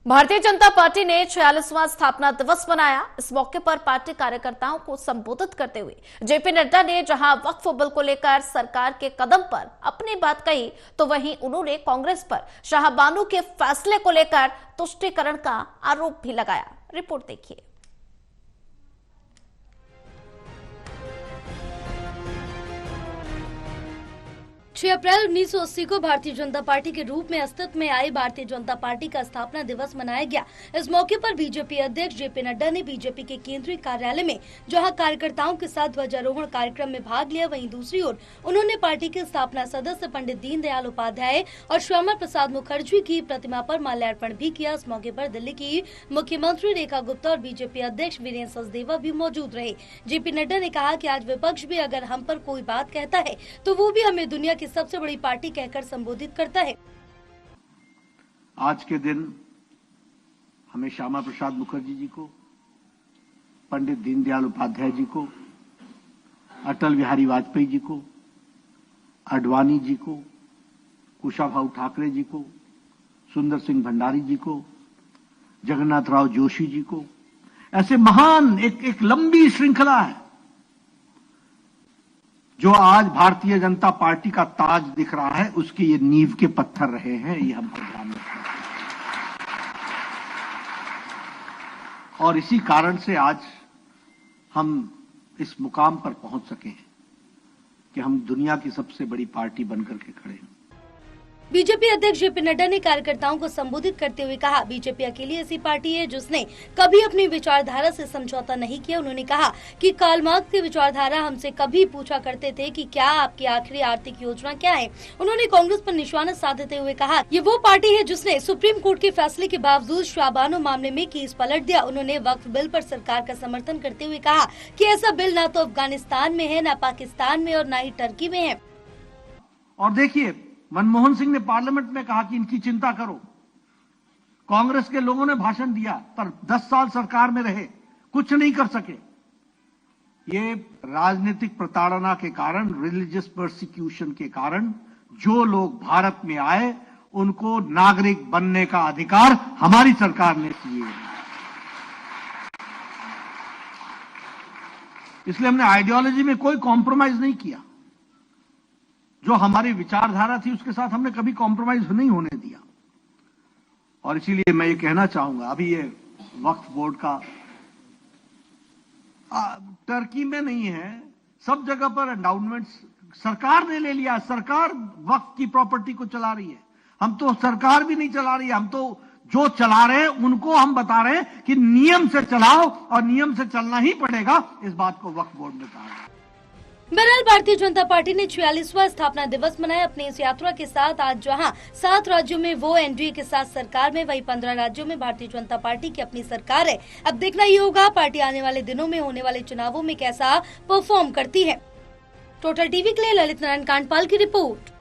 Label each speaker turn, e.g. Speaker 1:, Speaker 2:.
Speaker 1: Bharatiya Janata party ने 46वां स्थापना दिवस मनाया। इस मौके पर पार्टी कार्यकर्ताओं को संबोधित करते हुए जेपी नड्डा ने जहां वक्फ बिल को लेकर सरकार के कदम पर अपनी बात कही, तो वहीं उन्होंने कांग्रेस पर शाहबानो के फैसले को लेकर तुष्टीकरण का आरोप भी लगाया। रिपोर्ट देखिए।
Speaker 2: 6 अप्रैल 1980 को भारतीय जनता पार्टी के रूप में अस्तित्व में आई भारतीय जनता पार्टी का स्थापना दिवस मनाया गया। इस मौके पर बीजेपी अध्यक्ष जेपी नड्डा ने बीजेपी के केंद्रीय कार्यालय में जहां कार्यकर्ताओं के साथ ध्वजारोहण कार्यक्रम में भाग लिया, वहीं दूसरी ओर उन्होंने पार्टी के स्थापना सदस्य पंडित दीनदयाल उपाध्याय और श्यामा प्रसाद मुखर्जी की प्रतिमा पर माल्यार्पण भी किया। इस मौके पर दिल्ली की मुख्यमंत्री रेखा गुप्ता और बीजेपी अध्यक्ष वीरेंद्र सचदेवा भी मौजूद रहे। जेपी नड्डा ने कहा कि आज विपक्ष भी अगर हम पर कोई बात कहता है तो वो भी हमें दुनिया की सबसे बड़ी पार्टी कहकर संबोधित करता है।
Speaker 3: आज के दिन हमें श्यामा प्रसाद मुखर्जी जी को, पंडित दीनदयाल उपाध्याय जी को, अटल बिहारी वाजपेयी जी को, आडवाणी जी को, कुशाभाऊ ठाकरे जी को, सुंदर सिंह भंडारी जी को, जगन्नाथ राव जोशी जी को, ऐसे महान एक लंबी श्रृंखला है जो आज भारतीय जनता पार्टी का ताज दिख रहा है, उसके ये नींव के पत्थर रहे हैं। ये हमको ध्यान रखना है और इसी कारण से आज हम इस मुकाम पर पहुंच सके हैं कि हम दुनिया की सबसे बड़ी पार्टी बनकर के खड़े हैं।
Speaker 2: बीजेपी अध्यक्ष जेपी नड्डा ने कार्यकर्ताओं को संबोधित करते हुए कहा, बीजेपी अकेली ऐसी पार्टी है जिसने कभी अपनी विचारधारा से समझौता नहीं किया। उन्होंने कहा कि कार्ल मार्क्स की विचारधारा हमसे कभी पूछा करते थे कि क्या आपकी आखिरी आर्थिक योजना क्या है। उन्होंने कांग्रेस पर निशाना साधते हुए कहा, ये वो पार्टी है जिसने सुप्रीम कोर्ट के फैसले के बावजूद शाहबानो मामले में केस पलट दिया। उन्होंने वक्फ बिल पर सरकार का समर्थन करते हुए कहा कि ऐसा बिल न तो अफगानिस्तान में है, न पाकिस्तान में और न ही टर्की में है।
Speaker 3: और देखिए, मनमोहन सिंह ने पार्लियामेंट में कहा कि इनकी चिंता करो। कांग्रेस के लोगों ने भाषण दिया पर 10 साल सरकार में रहे, कुछ नहीं कर सके। ये राजनीतिक प्रताड़ना के कारण, रिलीजियस परसिक्यूशन के कारण जो लोग भारत में आए उनको नागरिक बनने का अधिकार हमारी सरकार ने दिए। इसलिए हमने आइडियोलॉजी में कोई कॉम्प्रोमाइज नहीं किया। जो हमारी विचारधारा थी उसके साथ हमने कभी कॉम्प्रोमाइज नहीं होने दिया। और इसीलिए मैं ये कहना चाहूंगा, अभी ये वक्फ बोर्ड का टर्की में नहीं है, सब जगह पर एंडाउमेंट्स सरकार ने ले लिया। सरकार वक्फ की प्रॉपर्टी को चला रही है। हम तो सरकार भी नहीं चला रही है, हम तो जो चला रहे हैं उनको हम बता रहे हैं कि नियम से चलाओ और नियम से चलना ही पड़ेगा। इस बात को वक्फ बोर्ड ने कहा।
Speaker 2: बहरहाल भारतीय जनता पार्टी ने 46वां स्थापना दिवस मनाया। अपनी इस यात्रा के साथ आज जहां 7 राज्यों में वो एनडीए के साथ सरकार में, वहीं 15 राज्यों में भारतीय जनता पार्टी की अपनी सरकार है। अब देखना ये होगा पार्टी आने वाले दिनों में होने वाले चुनावों में कैसा परफॉर्म करती है। टोटल टीवी के लिए ललित नारायण कांडपाल की रिपोर्ट।